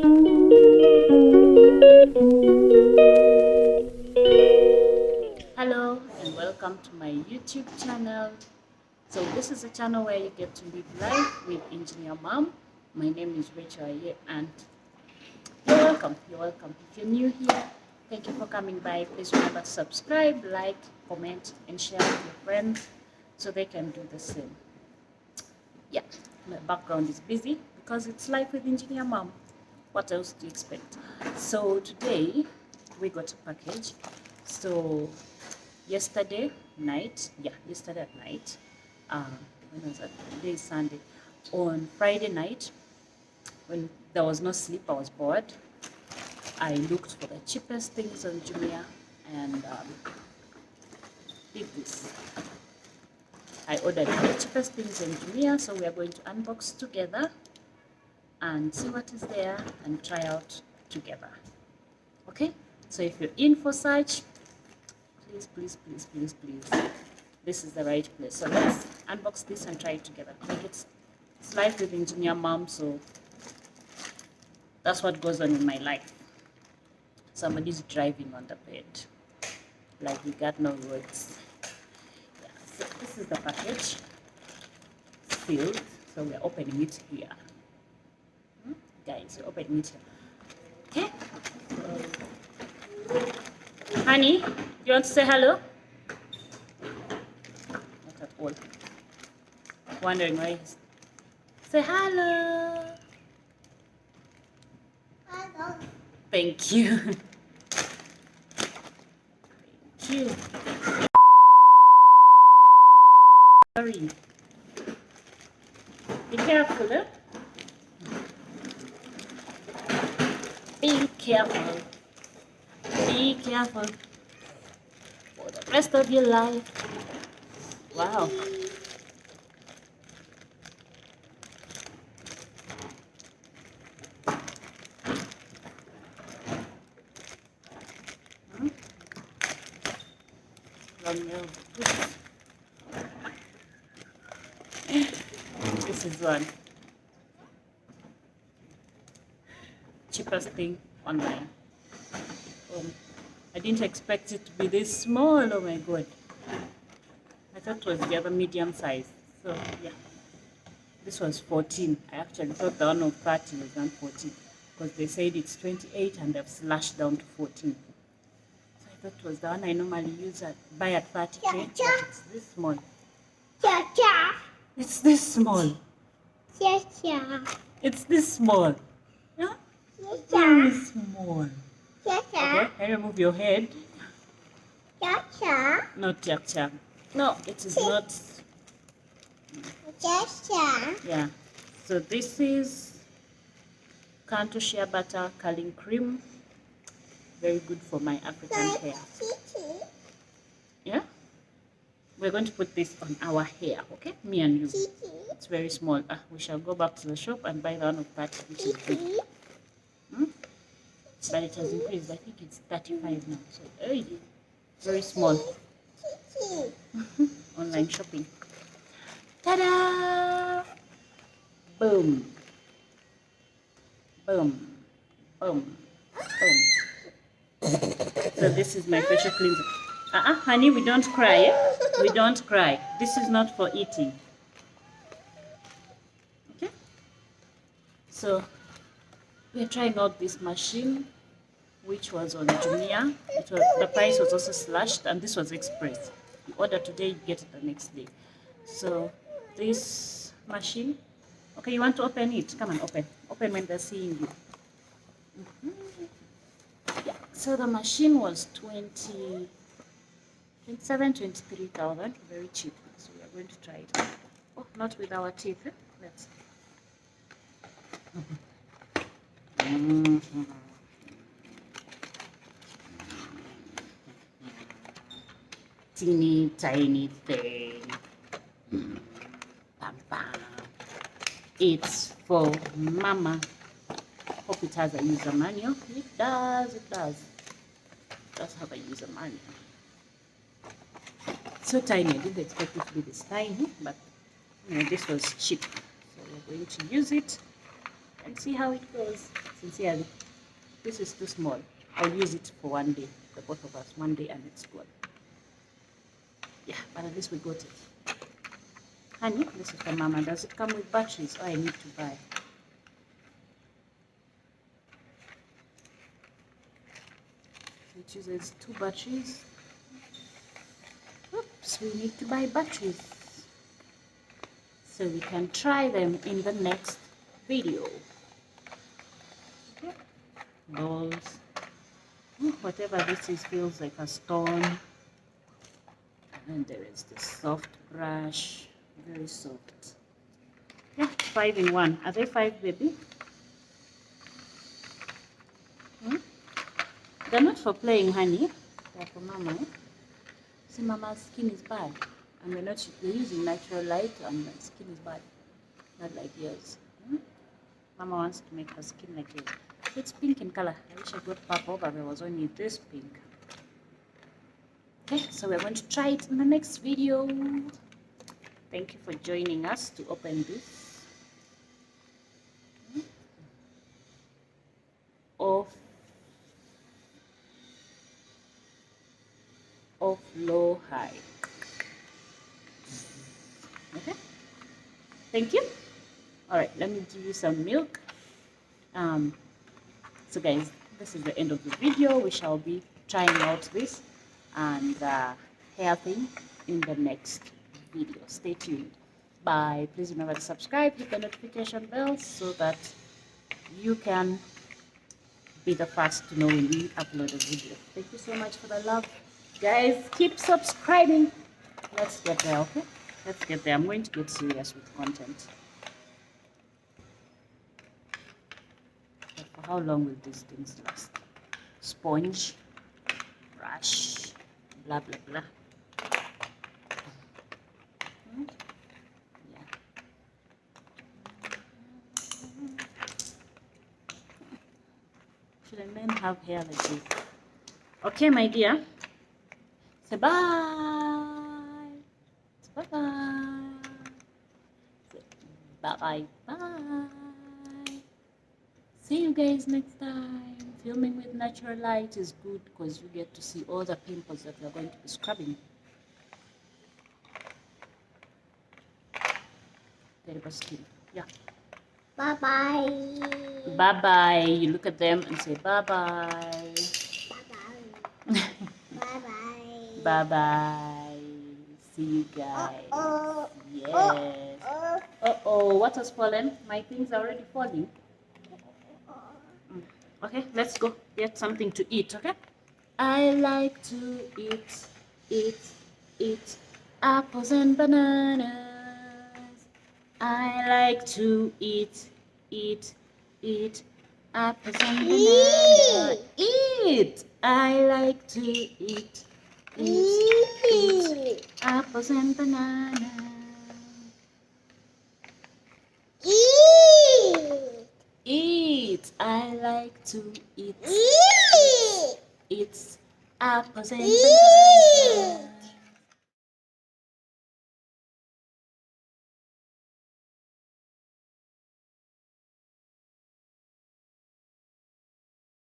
Hello and welcome to my YouTube channel. So this is a channel where you get to live life with Engineer Mom. My name is Rachael Aye and you're welcome. You're welcome. If you're new here, thank you for coming by. Please remember to subscribe, like, comment, and share with your friends so they can do the same. Yeah, my background is busy because it's life with Engineer Mom. What else do you expect? So today we got a package. So yesterday at night, when was that? Today is Sunday. On Friday night, when there was no sleep, I was bored. I looked for the cheapest things on Jumia and did this. I ordered the cheapest things on Jumia, so we are going to unbox together and see what is there and try out together. Okay? So if you're in for such, please, this is the right place. So let's unbox this and try it together. Like it's life with Engineer Mom, so that's what goes on in my life. Somebody's driving on the bed. Like we got no words. Yeah, so this is the package. Sealed. So we're opening it here. Guys, we're opening it here. Okay? Honey, you want to say hello? Not at all. Wondering why. Say hello. Hello. Thank you. Thank you. Sorry. Be careful, eh? Be careful. Be careful for the rest of your life. Wow. This is one cheapest thing online. I didn't expect it to be this small. Oh my god. I thought it was the other medium size. So yeah. This was 14. I actually thought the one of 30 was on 14 because they said it's 28 and they've slashed down to 14. So I thought it was the one I normally buy at 30k, but it's this small. It's this small. It's this small. Yeah? Very small. Okay, can you remove your head? Not cha-cha. No, it is not. Yeah. So this is Kanto shea butter curling cream. Very good for my African hair. Yeah. We're going to put this on our hair, okay? Me and you. It's very small. We shall go back to the shop and buy the one of 30, which is big. But it has increased. I think it's 35 now. So very small. Online shopping. Ta-da! Boom. Boom. Boom. Boom. So this is my facial cleanser. Honey, we don't cry. Eh? We don't cry. This is not for eating. Okay? So we are trying out this machine, which was on Jumia. The price was also slashed, and this was express. You order today, you get it the next day. So this machine, okay, you want to open it? Come on, open. Open when they're seeing you. Yeah. So the machine was 23,000, very cheap. So we are going to try it. Oh, not with our teeth. Eh? Let's. Teeny tiny thing. Bam, bam. It's for mama. Hope it has a user manual. It does. It does have a user manual. So tiny. I didn't expect it to be this tiny, but you know, this was cheap. So we're going to use it and see how it goes. Sincerely, this is too small. I'll use it for one day, the both of us, one day, and it's gone. Yeah, but at least we got it. Honey, this is the mama. Does it come with batteries? Oh, I need to buy. It uses 2 batteries. Oops, we need to buy batteries so we can try them in the next video. Okay. Balls. Whatever this is feels like a stone. And then there is the soft brush, very soft. Yeah, 5 in 1. Are they 5, baby? They're not for playing, honey. They're for mama. See, mama's skin is bad, and we're using natural light, and my skin is bad, not like yours. Mama wants to make her skin like yours. It's pink in color. I wish I got purple, but there was only this pink. Okay, so we're going to try it in the next video. Thank you for joining us to open this. Off, low, high. Okay, thank you. All right, let me give you some milk. So guys, this is the end of the video. We shall be trying out this and hair thing in the next video. Stay tuned. Bye. Please remember to subscribe, hit the notification bell so that you can be the first to know when we upload a video. Thank you so much for the love. Guys, keep subscribing. Let's get there, okay? Let's get there. I'm going to get serious with content. But for how long will these things last? Sponge, brush, blah, blah, blah. Yeah. Should men have hair like this? Okay, my dear. Say bye. Say bye-bye. Say bye-bye. Bye. See you guys next time. Filming with natural light is good because you get to see all the pimples that we're going to be scrubbing. Terrible skin. Yeah. Bye-bye. Bye-bye. You look at them and say bye-bye. Bye-bye. Bye-bye. Bye-bye. See you guys. Yes. Uh-oh, what has fallen? My things are already falling. Okay, let's go get something to eat, okay? I like to eat apples and bananas. I like to eat apples and bananas. Eat! I like to eat apples and bananas. Eat! I like to eat apples and bananas.